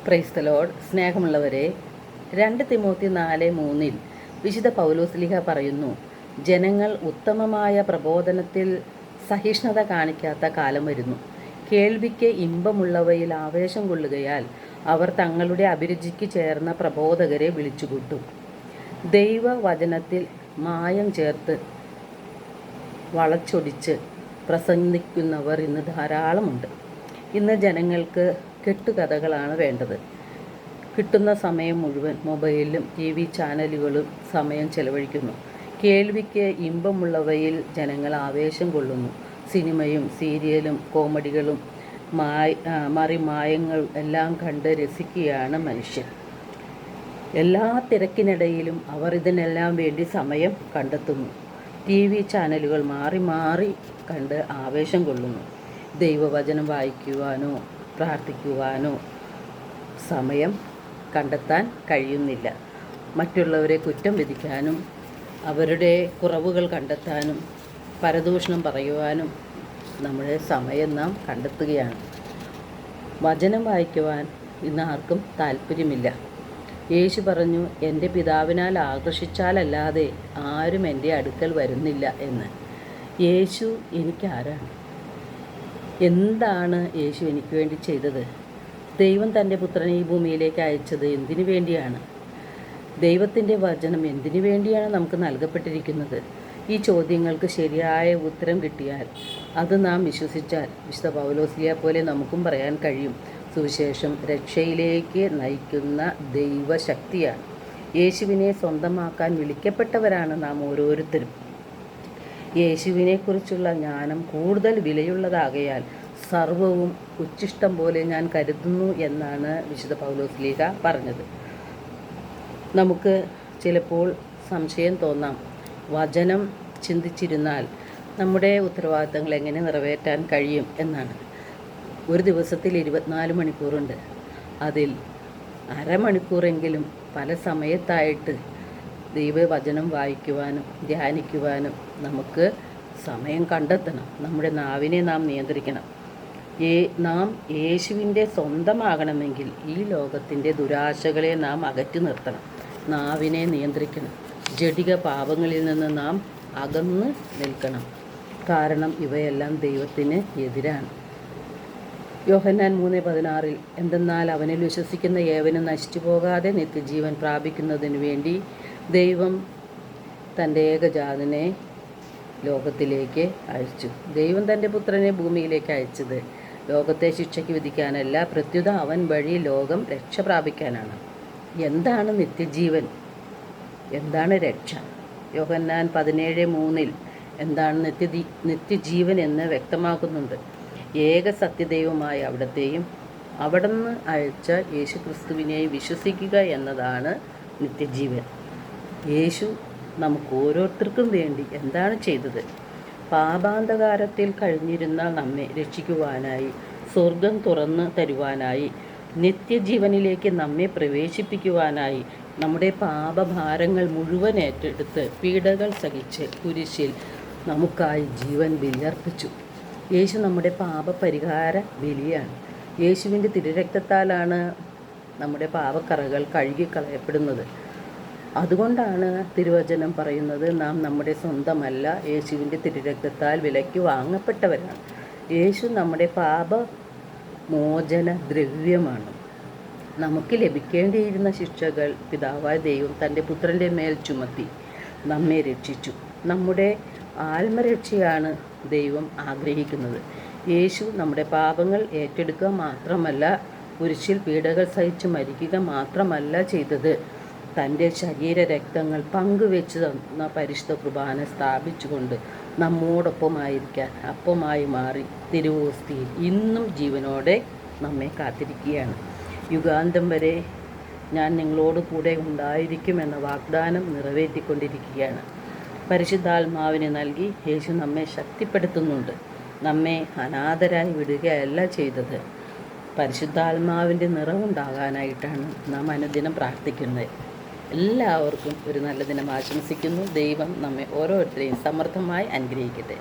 Praise the Lord. സ്നേഹമുള്ളവരെ, 2 Timothy 4:3 വിശുദ്ധ പൗലോസ്ലീഹ പറയുന്നു, ജനങ്ങൾ ഉത്തമമായ പ്രബോധനത്തിൽ സഹിഷ്ണുത കാണിക്കാത്ത കാലം വരുന്നു. കേൾവിക്ക് ഇമ്പമുള്ളവയിൽ ആവേശം കൊള്ളുകയാൽ അവർ തങ്ങളുടെ അഭിരുചിക്ക് ചേർന്ന പ്രബോധകരെ വിളിച്ചുകൂട്ടും. ദൈവവചനത്തിൽ മായം ചേർത്ത് വളച്ചൊടിച്ച് പ്രസംഗിക്കുന്നവർ ഇന്ന് ധാരാളമുണ്ട്. ഇന്ന് ജനങ്ങൾക്ക് കെട്ടുകഥകളാണ് വേണ്ടത്. കിട്ടുന്ന സമയം മുഴുവൻ മൊബൈലിലും TV ചാനലുകളും സമയം ചെലവഴിക്കുന്നു. കേൾവിക്ക് ഇമ്പമുള്ളവയിൽ ജനങ്ങൾ ആവേശം കൊള്ളുന്നു. സിനിമയും സീരിയലും കോമഡികളും മറിമായങ്ങൾ എല്ലാം കണ്ട് രസിക്കുകയാണ് മനുഷ്യൻ. എല്ലാ തിരക്കിനിടയിലും അവർ ഇതിനെല്ലാം വേണ്ടി സമയം കണ്ടെത്തുന്നു. TV ചാനലുകൾ മാറി മാറി കണ്ട് ആവേശം കൊള്ളുന്നു. ദൈവവചനം വായിക്കുവാനോ പ്രാർത്ഥിക്കുവാനോ സമയം കണ്ടെത്താൻ കഴിയുന്നില്ല. മറ്റുള്ളവരെ കുറ്റം വിധിക്കാനും അവരുടെ കുറവുകൾ കണ്ടെത്താനും പരദൂഷണം പറയുവാനും നമ്മുടെ സമയം നാം കണ്ടെത്തുകയാണ്. വചനം വായിക്കുവാൻ ഇന്ന് ആർക്കും താല്പര്യമില്ല. യേശു പറഞ്ഞു, എൻ്റെ പിതാവിനാൽ ആകർഷിച്ചാലല്ലാതെ ആരും എൻ്റെ അടുക്കൽ വരുന്നില്ല എന്ന്. യേശു എനിക്കാരാണ്? എന്താണ് യേശു എനിക്ക് വേണ്ടി ചെയ്തത്? ദൈവം തൻ്റെ പുത്രനെ ഈ ഭൂമിയിലേക്ക് അയച്ചത് എന്തിനു വേണ്ടിയാണ്? ദൈവത്തിൻ്റെ വചനം എന്തിനു വേണ്ടിയാണ് നമുക്ക് നൽകപ്പെട്ടിരിക്കുന്നത്? ഈ ചോദ്യങ്ങൾക്ക് ശരിയായ ഉത്തരം കിട്ടിയാൽ, അത് നാം വിശ്വസിച്ചാൽ, വിശുദ്ധ പൗലോസ്ലീഹ പോലെ നമുക്കും പറയാൻ കഴിയും, സുവിശേഷം രക്ഷയിലേക്ക് നയിക്കുന്ന ദൈവശക്തിയാണ്. യേശുവിനെ സ്വന്തമാക്കാൻ വിളിക്കപ്പെട്ടവരാണ് നാം ഓരോരുത്തരും. യേശുവിനെക്കുറിച്ചുള്ള ജ്ഞാനം കൂടുതൽ വിലയുള്ളതാകയാൽ സർവവും ഉച്ഛിഷ്ടം പോലെ ഞാൻ കരുതുന്നു എന്നാണ് വിശുദ്ധ പൗലോസ്ലീഹ പറഞ്ഞത്. നമുക്ക് ചിലപ്പോൾ സംശയം തോന്നാം, വചനം ചിന്തിച്ചിരുന്നാൽ നമ്മുടെ ഉത്തരവാദിത്തങ്ങൾ എങ്ങനെ നിറവേറ്റാൻ കഴിയും എന്നാണ്. ഒരു ദിവസത്തിൽ 24 മണിക്കൂറുണ്ട്. അതിൽ അരമണിക്കൂറെങ്കിലും പല സമയത്തായിട്ട് ദൈവവചനം വായിക്കുവാനും ധ്യാനിക്കുവാനും നമുക്ക് സമയം കണ്ടെത്തണം. നമ്മുടെ നാവിനെ നാം നിയന്ത്രിക്കണം. നാം യേശുവിൻ്റെ സ്വന്തമാകണമെങ്കിൽ ഈ ലോകത്തിൻ്റെ ദുരാശകളെ നാം അകറ്റി നിർത്തണം. നാവിനെ നിയന്ത്രിക്കണം. ജഡിക പാപങ്ങളിൽ നിന്ന് നാം അകന്ന് നിൽക്കണം. കാരണം ഇവയെല്ലാം ദൈവത്തിന് എതിരാണ്. യോഹന്നാൻ 3:16 എന്തെന്നാൽ അവനിൽ വിശ്വസിക്കുന്ന ഏവനും നശിച്ചു പോകാതെ നിത്യജീവൻ പ്രാപിക്കുന്നതിന് വേണ്ടി ദൈവം തൻ്റെ ഏകജാതനെ ലോകത്തിലേക്ക് അയച്ചു. ദൈവം തൻ്റെ പുത്രനെ ഭൂമിയിലേക്ക് അയച്ചത് ലോകത്തെ ശിക്ഷയ്ക്ക് വിധിക്കാനല്ല, പ്രത്യുത അവൻ വഴി ലോകം രക്ഷ പ്രാപിക്കാനാണ്. എന്താണ് നിത്യജീവൻ? എന്താണ് രക്ഷ? യോഹന്നാൻ 17:3 എന്താണ് നിത്യജീവൻ എന്ന് വ്യക്തമാക്കുന്നുണ്ട്. ഏക സത്യദൈവമായ അവിടത്തെയും അവിടുന്ന് അയച്ച യേശു ക്രിസ്തുവിനെയും വിശ്വസിക്കുക എന്നതാണ് നിത്യജീവൻ. യേശു നമുക്ക് ഓരോരുത്തർക്കും വേണ്ടി എന്താണ് ചെയ്തത്? പാപാന്ധകാരത്തിൽ കഴിഞ്ഞിരുന്ന നമ്മെ രക്ഷിക്കുവാനായി, സ്വർഗം തുറന്ന് തരുവാനായി, നിത്യജീവനിലേക്ക് നമ്മെ പ്രവേശിപ്പിക്കുവാനായി, നമ്മുടെ പാപഭാരങ്ങൾ മുഴുവൻ ഏറ്റെടുത്ത് പീഡകൾ സഹിച്ച് കുരിശിൽ നമുക്കായി ജീവൻ ബലിയർപ്പിച്ചു. യേശു നമ്മുടെ പാപപരിഹാര ബലിയാണ്. യേശുവിൻ്റെ തിരുരക്തത്താലാണ് നമ്മുടെ പാപക്കറകൾ കഴുകിക്കളയപ്പെടുന്നത്. അതുകൊണ്ടാണ് തിരുവചനം പറയുന്നത്, നാം നമ്മുടെ സ്വന്തമല്ല, യേശുവിൻ്റെ തിരുരക്തത്താൽ വിലയ്ക്ക് വാങ്ങപ്പെട്ടവരാണ്. യേശു നമ്മുടെ പാപമോചന ദ്രവ്യമാണ്. നമുക്ക് ലഭിക്കേണ്ടിയിരുന്ന ശിക്ഷകൾ പിതാവായ ദൈവം തൻ്റെ പുത്രൻ്റെ മേൽ ചുമത്തി നമ്മെ രക്ഷിച്ചു. നമ്മുടെ ആത്മരക്ഷയാണ് ദൈവം ആഗ്രഹിക്കുന്നത്. യേശു നമ്മുടെ പാപങ്ങൾ ഏറ്റെടുക്കുക മാത്രമല്ല, കുരിശിൽ പീഡകൾ സഹിച്ച് മരിക്കുക മാത്രമല്ല ചെയ്തത്, തൻ്റെ ശരീര രക്തങ്ങൾ പങ്കുവെച്ച് തന്ന പരിശുദ്ധ കുർബാന സ്ഥാപിച്ചുകൊണ്ട് നമ്മോടൊപ്പമായിരിക്കാൻ അപ്പമായി മാറി തിരുവോസ്തിയിൽ ഇന്നും ജീവനോടെ നമ്മെ കാത്തിരിക്കുകയാണ്. യുഗാന്തം വരെ ഞാൻ നിങ്ങളോട് കൂടെ ഉണ്ടായിരിക്കുമെന്ന വാഗ്ദാനം നിറവേറ്റിക്കൊണ്ടിരിക്കുകയാണ്. പരിശുദ്ധാത്മാവിനെ നൽകി യേശു നമ്മെ ശക്തിപ്പെടുത്തുന്നുണ്ട്. നമ്മെ അനാഥരായി വിടുകയല്ല ചെയ്തത്. പരിശുദ്ധാത്മാവിൻ്റെ നിറവുണ്ടാകാനായിട്ടാണ് നാം അനുദിനം പ്രാർത്ഥിക്കുന്നത്. എല്ലാവർക്കും ഒരു നല്ല ദിനം ആശംസിക്കുന്നു. ദൈവം നമ്മെ ഓരോരുത്തരെയും സമൃദ്ധമായി അനുഗ്രഹിക്കട്ടെ.